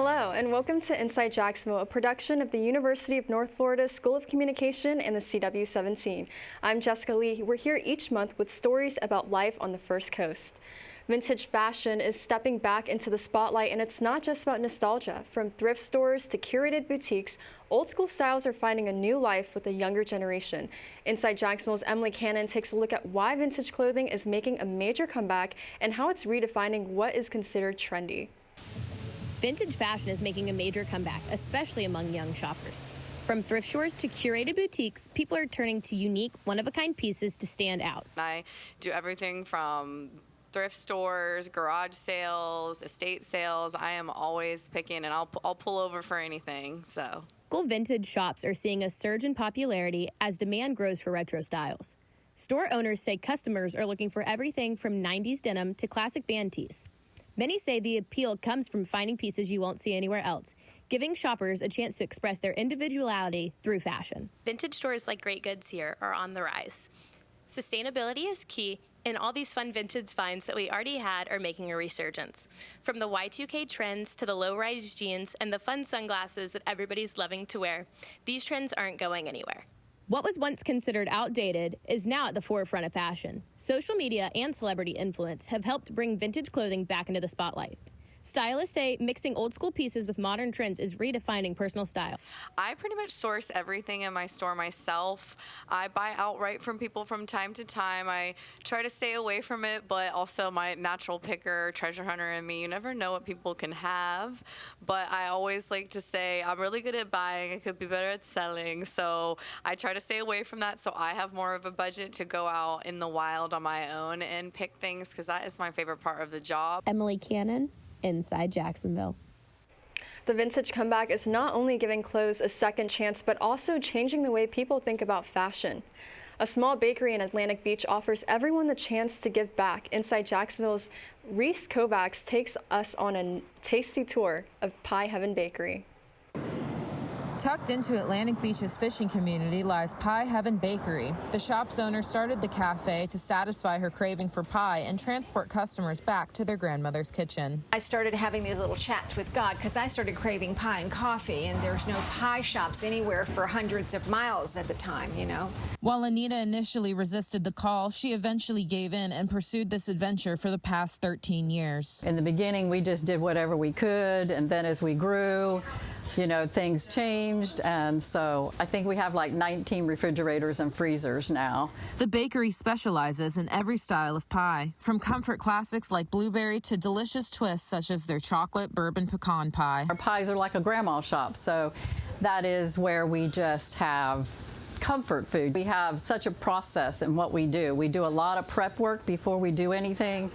Hello, and welcome to Inside Jacksonville, a production of the University of North Florida School of Communication and the CW17. I'm Jessica Lee. We're here each month with stories about life on the First Coast. Vintage fashion is stepping back into the spotlight, and it's not just about nostalgia. From thrift stores to curated boutiques, old school styles are finding a new life with the younger generation. Inside Jacksonville's Emily Cannon takes a look at why vintage clothing is making a major comeback and how it's redefining what is considered trendy. Vintage fashion is making a major comeback, especially among young shoppers. From thrift stores to curated boutiques, people are turning to unique, one-of-a-kind pieces to stand out. I do everything from thrift stores, garage sales, estate sales. I am always picking, and I'll pull over for anything. So, Local vintage shops are seeing a surge in popularity as demand grows for retro styles. Store owners say customers are looking for everything from 90s denim to classic band tees. Many say the appeal comes from finding pieces you won't see anywhere else, giving shoppers a chance to express their individuality through fashion. Vintage stores like Great Goods here are on the rise. Sustainability is key, and all these fun vintage finds that we already had are making a resurgence. From the Y2K trends to the low-rise jeans and the fun sunglasses that everybody's loving to wear, these trends aren't going anywhere. What was once considered outdated is now at the forefront of fashion. Social media and celebrity influence have helped bring vintage clothing back into the spotlight. Stylists say mixing old school pieces with modern trends is redefining personal style. I pretty much source everything in my store myself. I buy outright from people from time to time. I try to stay away from it, but also my natural picker, treasure hunter in me, you never know what people can have. But I always like to say I'm really good at buying. I could be better at selling. So I try to stay away from that so I have more of a budget to go out in the wild on my own and pick things, because that is my favorite part of the job. Emily Cannon, Inside Jacksonville. The vintage comeback is not only giving clothes a second chance, but also changing the way people think about fashion. A small bakery in Atlantic Beach offers everyone the chance to give back. Inside Jacksonville's Reese Kovacs takes us on a tasty tour of Pie Heaven Bakery. Tucked into Atlantic Beach's fishing community lies Pie Heaven Bakery. The shop's owner started the cafe to satisfy her craving for pie and transport customers back to their grandmother's kitchen. I started having these little chats with God because I started craving pie and coffee, and there's no pie shops anywhere for hundreds of miles at the time, you know. While Anita initially resisted the call, she eventually gave in and pursued this adventure for the past 13 years. In the beginning, we just did whatever we could, and then as we grew, you know, things changed, and so I think we have like 19 refrigerators and freezers now. The bakery specializes in every style of pie, from comfort classics like blueberry to delicious twists such as their chocolate bourbon pecan pie. Our pies are like a grandma shop, so that is where we just have comfort food. We have such a process in what we do. We do a lot of prep work before we do anything.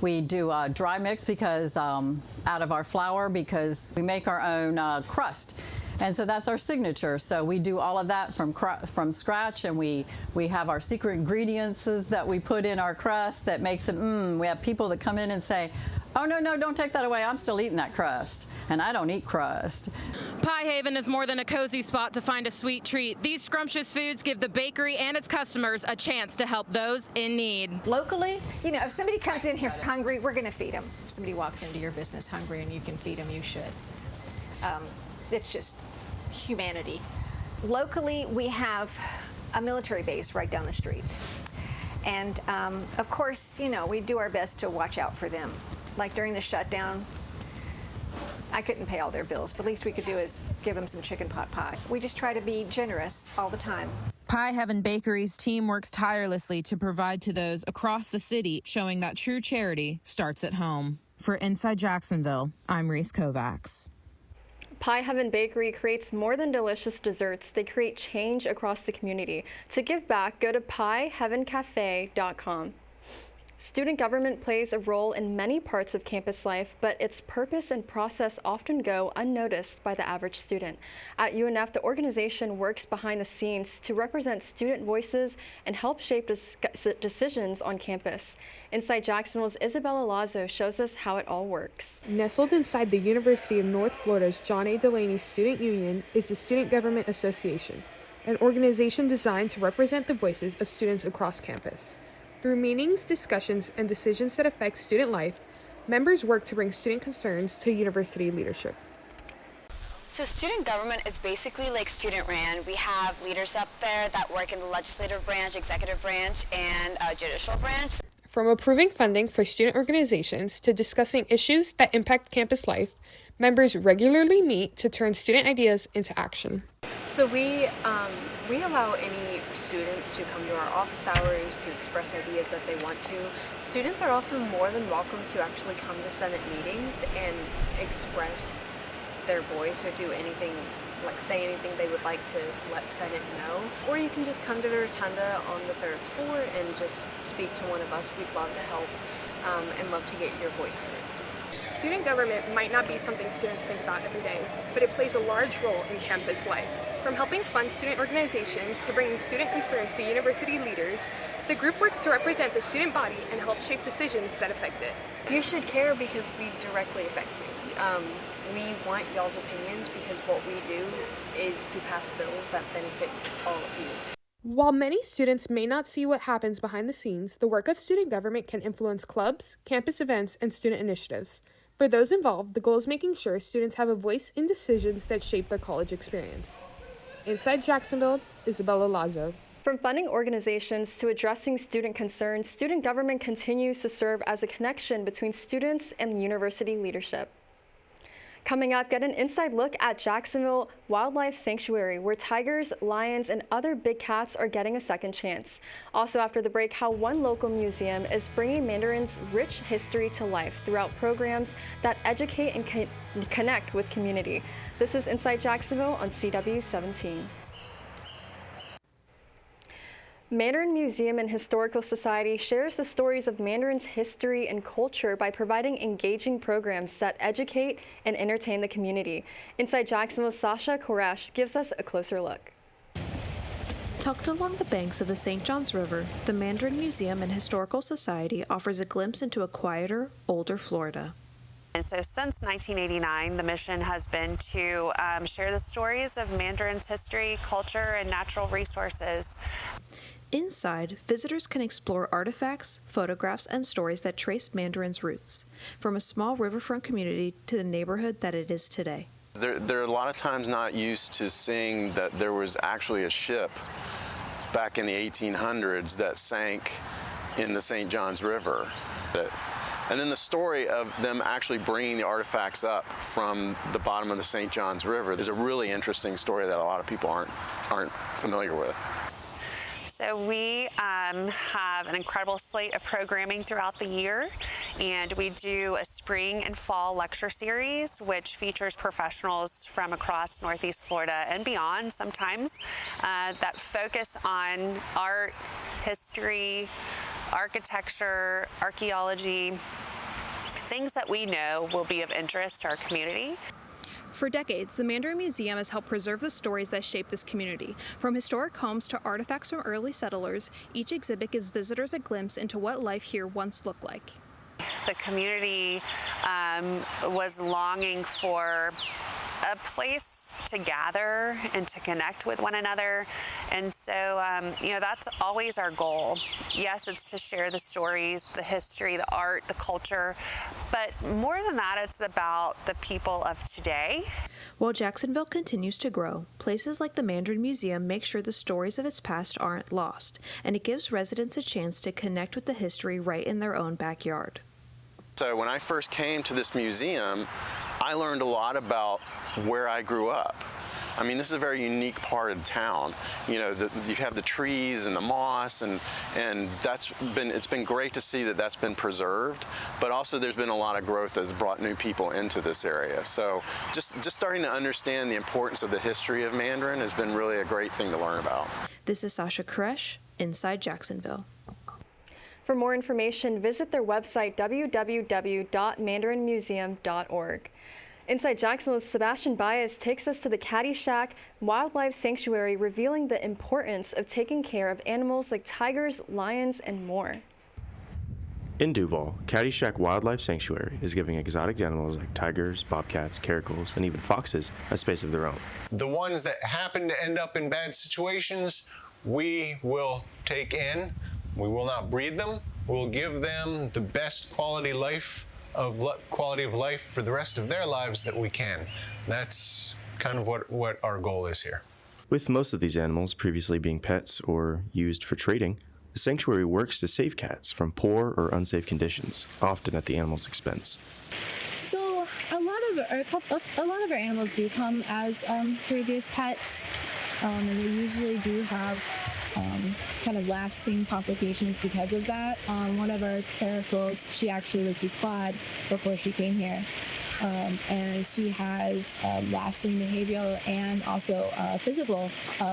We do dry mix because out of our flour, because we make our own crust, and so that's our signature. So we do all of that from scratch, and we have our secret ingredients that we put in our crust that makes it. We have people that come in and say, "Oh no, don't take that away. I'm still eating that crust, and I don't eat crust." Pie Haven is more than a cozy spot to find a sweet treat. These scrumptious foods give the bakery and its customers a chance to help those in need. Locally, you know, if somebody comes in here hungry, we're going to feed them. If somebody walks into your business hungry and you can feed them, you should. It's just humanity. Locally, we have a military base right down the street. And, of course, you know, we do our best to watch out for them. Like during the shutdown, I couldn't pay all their bills, but least we could do is give them some chicken pot pie. We just try to be generous all the time. Pie Heaven Bakery's team works tirelessly to provide to those across the city, showing that true charity starts at home. For Inside Jacksonville, I'm Reese Kovacs. Pie Heaven Bakery creates more than delicious desserts. They create change across the community. To give back, go to pieheavencafe.com. Student government plays a role in many parts of campus life, but its purpose and process often go unnoticed by the average student. At UNF, the organization works behind the scenes to represent student voices and help shape decisions on campus. Inside Jacksonville's Isabella Lazo shows us how it all works. Nestled inside the University of North Florida's John A. Delaney Student Union is the Student Government Association, an organization designed to represent the voices of students across campus. Through meetings, discussions, and decisions that affect student life, members work to bring student concerns to university leadership. So student government is basically like student ran. We have leaders up there that work in the legislative branch, executive branch, and judicial branch. From approving funding for student organizations to discussing issues that impact campus life, members regularly meet to turn student ideas into action. So we allow any students to come to our office hours to express ideas that they want to. Students are also more than welcome to actually come to Senate meetings and express their voice or do anything, like say anything they would like to let Senate know. Or you can just come to the rotunda on the 3rd floor and just speak to one of us. We'd love to help and love to get your voice heard. Student government might not be something students think about every day, but it plays a large role in campus life. From helping fund student organizations to bringing student concerns to university leaders, the group works to represent the student body and help shape decisions that affect it. You should care because we directly affect you. We want y'all's opinions because what we do is to pass bills that benefit all of you. While many students may not see what happens behind the scenes, the work of student government can influence clubs, campus events, and student initiatives. For those involved, the goal is making sure students have a voice in decisions that shape their college experience. Inside Jacksonville, Isabella Lazo. From funding organizations to addressing student concerns, student government continues to serve as a connection between students and university leadership. Coming up, get an inside look at Jacksonville Wildlife Sanctuary, where tigers, lions, and other big cats are getting a second chance. Also after the break, how one local museum is bringing Mandarin's rich history to life throughout programs that educate and connect with community. This is Inside Jacksonville on CW 17. Mandarin Museum and Historical Society shares the stories of Mandarin's history and culture by providing engaging programs that educate and entertain the community. Inside Jacksonville's Sasha Koresh gives us a closer look. Tucked along the banks of the St. Johns River, the Mandarin Museum and Historical Society offers a glimpse into a quieter, older Florida. And so since 1989, the mission has been to share the stories of Mandarin's history, culture, and natural resources. Inside, visitors can explore artifacts, photographs, and stories that trace Mandarin's roots, from a small riverfront community to the neighborhood that it is today. They're a lot of times not used to seeing that there was actually a ship back in the 1800s that sank in the St. Johns River. And then the story of them actually bringing the artifacts up from the bottom of the St. Johns River is a really interesting story that a lot of people aren't familiar with. So we have an incredible slate of programming throughout the year, and we do a spring and fall lecture series which features professionals from across Northeast Florida and beyond sometimes that focus on art, history, architecture, archaeology, things that we know will be of interest to our community. For decades, the Mandarin Museum has helped preserve the stories that shape this community. From historic homes to artifacts from early settlers, each exhibit gives visitors a glimpse into what life here once looked like. The community was longing for a place to gather and to connect with one another. And so, that's always our goal. Yes, it's to share the stories, the history, the art, the culture, but more than that, it's about the people of today. While Jacksonville continues to grow, places like the Mandarin Museum make sure the stories of its past aren't lost, and it gives residents a chance to connect with the history right in their own backyard. So when I first came to this museum, I learned a lot about where I grew up. I mean, this is a very unique part of town. You know, you have the trees and the moss, and it's been great to see that that's been preserved. But also, there's been a lot of growth that's brought new people into this area. So, just starting to understand the importance of the history of Mandarin has been really a great thing to learn about. This is Sasha Koresh, Inside Jacksonville. For more information, visit their website, www.mandarinmuseum.org. Inside Jacksonville's Sebastian Baez takes us to the Caddyshack Wildlife Sanctuary, revealing the importance of taking care of animals like tigers, lions, and more. In Duval, Caddyshack Wildlife Sanctuary is giving exotic animals like tigers, bobcats, caracals, and even foxes a space of their own. The ones that happen to end up in bad situations, we will take in. We will not breed them. We'll give them the best quality of life for the rest of their lives that we can. That's kind of what our goal is here. With most of these animals previously being pets or used for trading, the sanctuary works to save cats from poor or unsafe conditions, often at the animal's expense. So a lot of our animals do come as previous pets, and they usually do have kind of lasting complications because of that. One of our caracals, she actually was declawed before she came here. And she has lasting behavioral and also physical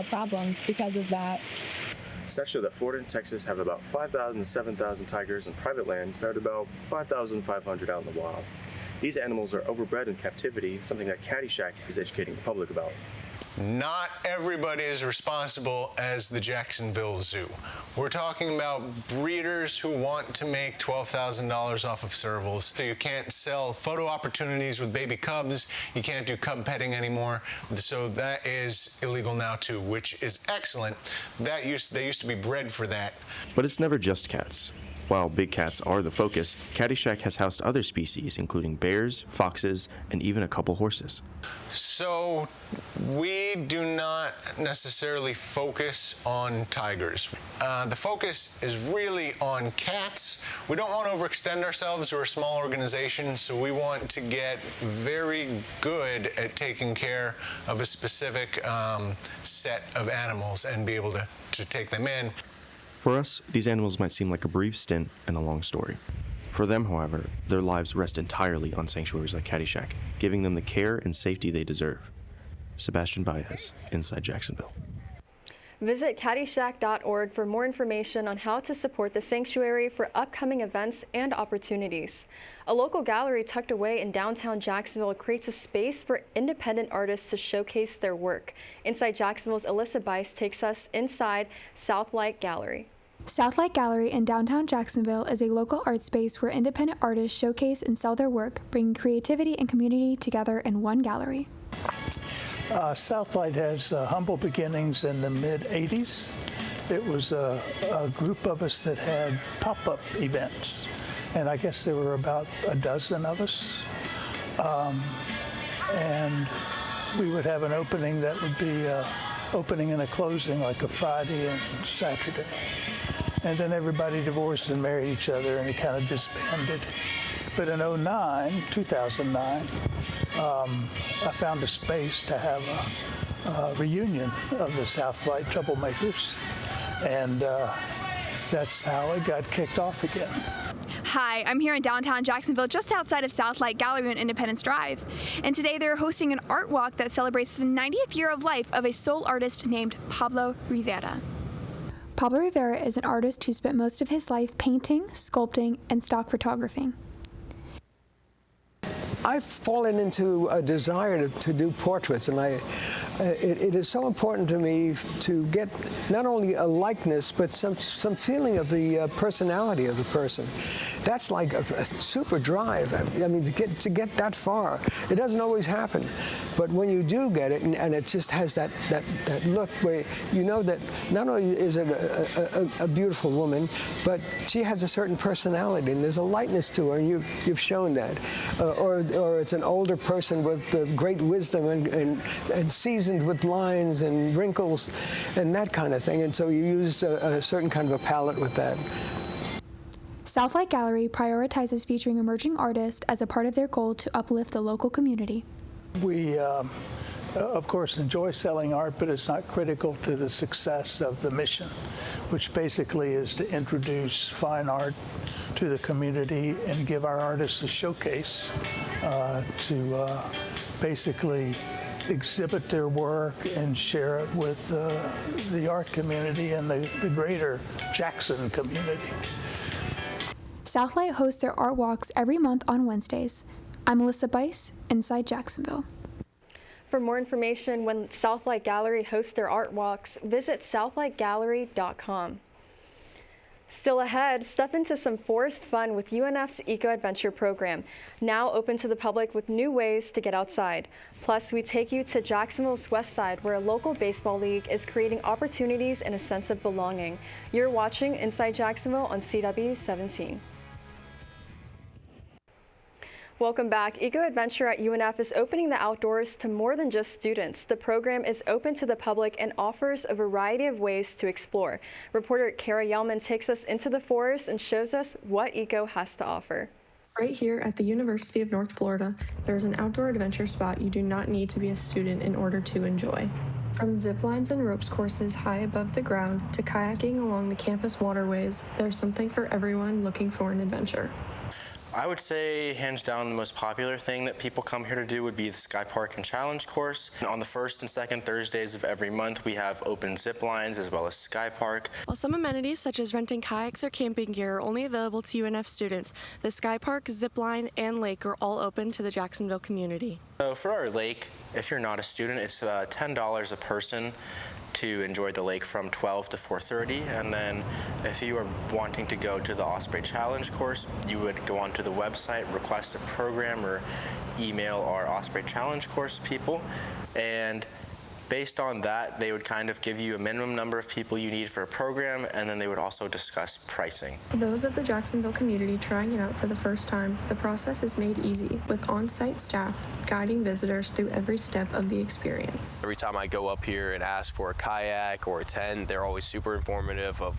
problems because of that. Stats show that Florida and Texas have about 5,000 to 7,000 tigers on private land, compared to about 5,500 out in the wild. These animals are overbred in captivity, something that Caddyshack is educating the public about. Not everybody is responsible as the Jacksonville Zoo. We're talking about breeders who want to make $12,000 off of servals. So you can't sell photo opportunities with baby cubs. You can't do cub petting anymore. So that is illegal now too, which is excellent. They used to be bred for that. But it's never just cats. While big cats are the focus, Caddyshack has housed other species, including bears, foxes, and even a couple horses. So we do not necessarily focus on tigers. The focus is really on cats. We don't want to overextend ourselves. We're a small organization, so we want to get very good at taking care of a specific set of animals and be able to take them in. For us, these animals might seem like a brief stint in a long story. For them, however, their lives rest entirely on sanctuaries like Caddyshack, giving them the care and safety they deserve. Sebastian Baez, Inside Jacksonville. Visit caddyshack.org for more information on how to support the sanctuary for upcoming events and opportunities. A local gallery tucked away in downtown Jacksonville creates a space for independent artists to showcase their work. Inside Jacksonville's Alyssa Bice takes us inside Southlight Gallery. Southlight Gallery in downtown Jacksonville is a local art space where independent artists showcase and sell their work, bringing creativity and community together in one gallery. Southlight has humble beginnings in the mid-'80s. It was a group of us that had pop-up events, and I guess there were about a dozen of us. And we would have an opening that would be opening and a closing, like a Friday and Saturday. And then everybody divorced and married each other, and it kind of disbanded. But in 2009, I found a space to have a reunion of the Southlight Troublemakers, and that's how it got kicked off again. Hi, I'm here in downtown Jacksonville, just outside of Southlight Gallery on Independence Drive. And today they're hosting an art walk that celebrates the 90th year of life of a soul artist named Pablo Rivera. Pablo Rivera is an artist who spent most of his life painting, sculpting, and stock photographing. I've fallen into a desire to do portraits, and it is so important to me to get not only a likeness, but some feeling of the personality of the person. That's like a super drive. I mean, to get that far, it doesn't always happen. But when you do get it, and it just has that look where you know that not only is it a beautiful woman, but she has a certain personality, and there's a lightness to her, and you've shown that. Or it's an older person with great wisdom and seasoned with lines and wrinkles and that kind of thing. And so you use a certain kind of a palette with that. Southlight Gallery prioritizes featuring emerging artists as a part of their goal to uplift the local community. We, of course, enjoy selling art, but it's not critical to the success of the mission, which basically is to introduce fine art to the community and give our artists a showcase to basically exhibit their work and share it with the art community and the greater Jackson community. Southlight hosts their art walks every month on Wednesdays. I'm Alyssa Bice, Inside Jacksonville. For more information when Southlight Gallery hosts their art walks, visit southlightgallery.com. Still ahead, step into some forest fun with UNF's Eco Adventure program, now open to the public with new ways to get outside. Plus, we take you to Jacksonville's west side, where a local baseball league is creating opportunities and a sense of belonging. You're watching Inside Jacksonville on CW 17. Welcome back. Eco Adventure at UNF is opening the outdoors to more than just students. The program is open to the public and offers a variety of ways to explore. Reporter Kara Yelman takes us into the forest and shows us what Eco has to offer. Right here at the University of North Florida, there's an outdoor adventure spot you do not need to be a student in order to enjoy. From zip lines and ropes courses high above the ground to kayaking along the campus waterways, there's something for everyone looking for an adventure. I would say hands down the most popular thing that people come here to do would be the Sky Park and Challenge course. On the first and second Thursdays of every month, we have open zip lines as well as Sky Park. While some amenities such as renting kayaks or camping gear are only available to UNF students, the Sky Park, zip line, and lake are all open to the Jacksonville community. So for our lake, if you're not a student, it's $10 a person to enjoy the lake from 12 to 4:30, and then if you are wanting to go to the Osprey Challenge course, you would go onto the website, request a program, or email our Osprey Challenge course people, and based on that, they would kind of give you a minimum number of people you need for a program, and then they would also discuss pricing. For those of the Jacksonville community trying it out for the first time, the process is made easy with on-site staff guiding visitors through every step of the experience. Every time I go up here and ask for a kayak or a tent, they're always super informative of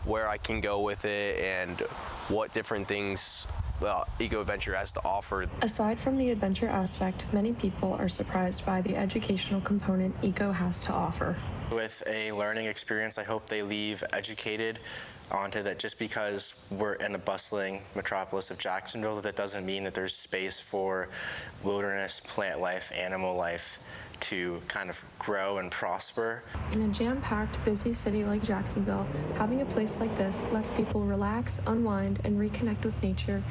where I can go with it and what different things Eco Adventure has to offer. Aside from the adventure aspect, many people are surprised by the educational component Eco has to offer. With a learning experience, I hope they leave educated onto that. Just because we're in a bustling metropolis of Jacksonville, that doesn't mean that there's space for wilderness, plant life, animal life to kind of grow and prosper. In a jam-packed, busy city like Jacksonville, having a place like this lets people relax, unwind, and reconnect with nature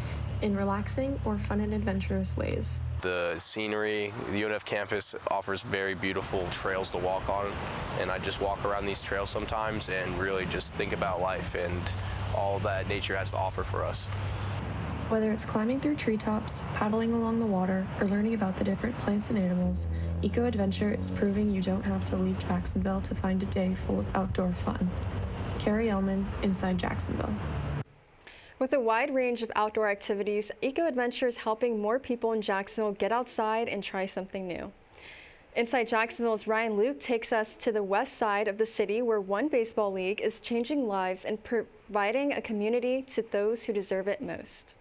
in relaxing or fun and adventurous ways. The scenery, the UNF campus offers very beautiful trails to walk on, and I just walk around these trails sometimes and really just think about life and all that nature has to offer for us. Whether it's climbing through treetops, paddling along the water, or learning about the different plants and animals, Eco Adventure is proving you don't have to leave Jacksonville to find a day full of outdoor fun. Carrie Ellman, Inside Jacksonville. With a wide range of outdoor activities, Eco Adventure is helping more people in Jacksonville get outside and try something new. Inside Jacksonville's Ryan Luke takes us to the west side of the city, where one baseball league is changing lives and providing a community to those who deserve it most.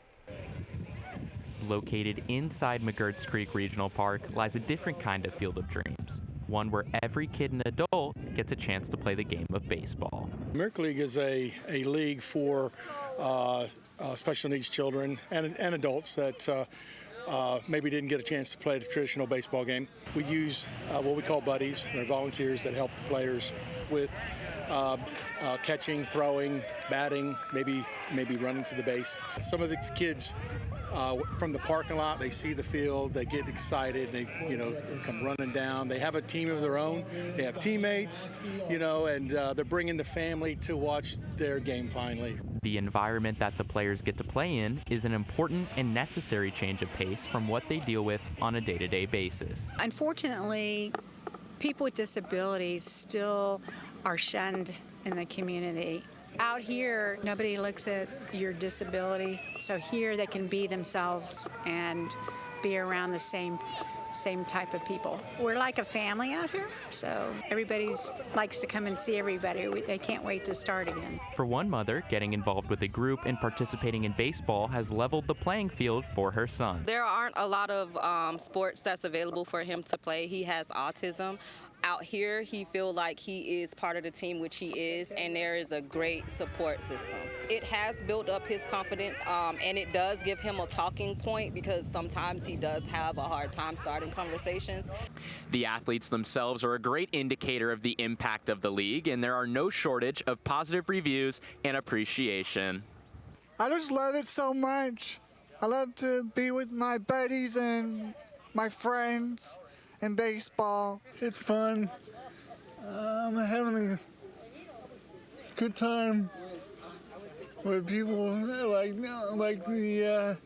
Located inside McGurts Creek Regional Park lies a different kind of field of dreams, one where every kid and adult gets a chance to play the game of baseball. Merc League is a league for special needs children and adults that maybe didn't get a chance to play the traditional baseball game. We use what we call buddies. They're volunteers that help the players with catching, throwing, batting, maybe running to the base. Some of these kids from the parking lot, they see the field, they get excited, they come running down. They have a team of their own. They have teammates, and they're bringing the family to watch their game finally. The environment that the players get to play in is an important and necessary change of pace from what they deal with on a day-to-day basis. Unfortunately, people with disabilities still are shunned in the community. Out here, nobody looks at your disability, so here they can be themselves and be around the same type of people. We're like a family out here, so everybody likes to come and see everybody. They can't wait to start again. For one mother, getting involved with a group and participating in baseball has leveled the playing field for her son. There aren't a lot of sports that's available for him to play. He has autism. Out here, he feels like he is part of the team, which he is, and there is a great support system. It has built up his confidence, and it does give him a talking point because sometimes he does have a hard time starting conversations. The athletes themselves are a great indicator of the impact of the league, and there are no shortage of positive reviews and appreciation. I just love it so much. I love to be with my buddies and my friends. In baseball, it's fun. I'm having a good time with people like the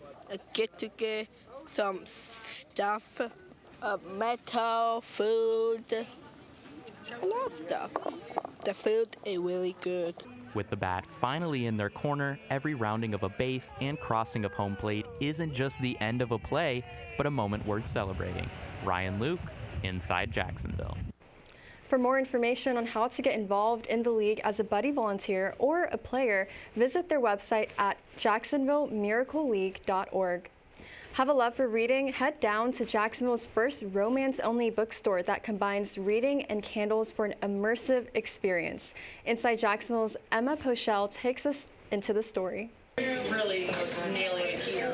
get to get some stuff, metal, food, a lot of stuff. The food is really good. With the bat finally in their corner, every rounding of a base and crossing of home plate isn't just the end of a play, but a moment worth celebrating. Ryan Luke, Inside Jacksonville. For more information on how to get involved in the league as a buddy volunteer or a player, visit their website at jacksonvillemiracleleague.org. Have a love for reading? Head down to Jacksonville's first romance-only bookstore that combines reading and candles for an immersive experience. Inside Jacksonville's Emma Pochelle takes us into the story. Really nailing it here.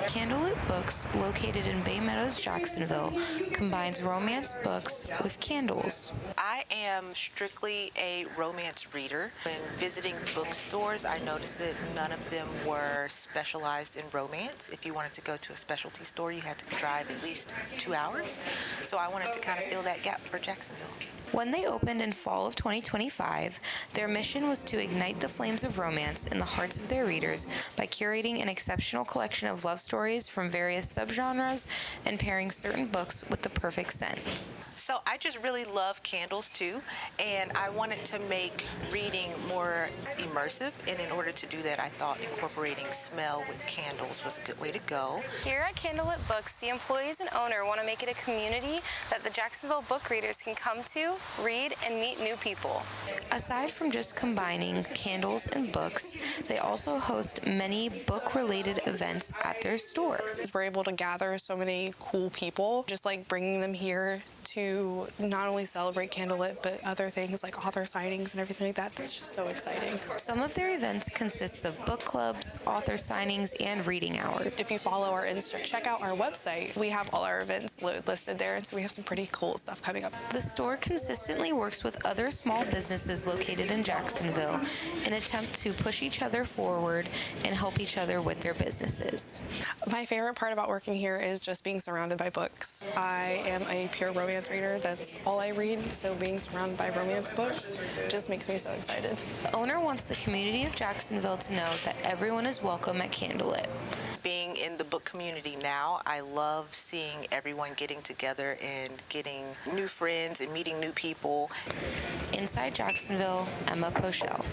Candlelit Books, located in Bay Meadows, Jacksonville, combines romance books with candles. I am strictly a romance reader. When visiting bookstores, I noticed that none of them were specialized in romance. If you wanted to go to a specialty store, you had to drive at least 2 hours. So I wanted to kind of fill that gap for Jacksonville. When they opened in fall of 2025, their mission was to ignite the flames of romance in the hearts of their readers by curating an exceptional collection of love stories from various subgenres and pairing certain books with the perfect scent. So I just really love candles too, and I wanted to make reading more immersive, and in order to do that, I thought incorporating smell with candles was a good way to go. Here at Candlelit Books, the employees and owner want to make it a community that the Jacksonville book readers can come to, read, and meet new people. Aside from just combining candles and books, they also host many book-related events at their store. We're able to gather so many cool people, just like bringing them here to not only celebrate Candlelit, but other things like author signings and everything like that. That's just so exciting. Some of their events consists of book clubs, author signings, and reading hours. If you follow our Insta, check out our website. We have all our events listed there, and so we have some pretty cool stuff coming up. The store consistently works with other small businesses located in Jacksonville in an attempt to push each other forward and help each other with their businesses. My favorite part about working here is just being surrounded by books. I am a pure romance reader. That's all I read, so being surrounded by romance books just makes me so excited. The owner wants the community of Jacksonville to know that everyone is welcome at Candlelit. Being in the book community now, I love seeing everyone getting together and getting new friends and meeting new people. Inside Jacksonville, Emma Pochelle.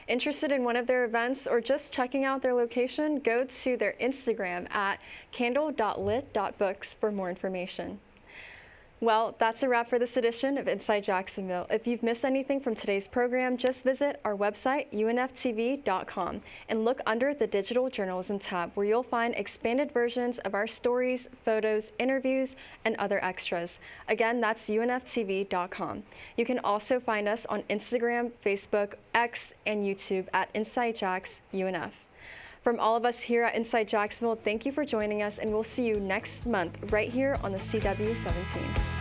Interested in one of their events or just checking out their location? Go to their Instagram at candle.lit.books for more information. Well, that's a wrap for this edition of Inside Jacksonville. If you've missed anything from today's program, just visit our website, unftv.com, and look under the Digital Journalism tab, where you'll find expanded versions of our stories, photos, interviews, and other extras. Again, that's unftv.com. You can also find us on Instagram, Facebook, X, and YouTube at Inside Jacks UNF. From all of us here at Inside Jacksonville, thank you for joining us, and we'll see you next month right here on the CW17.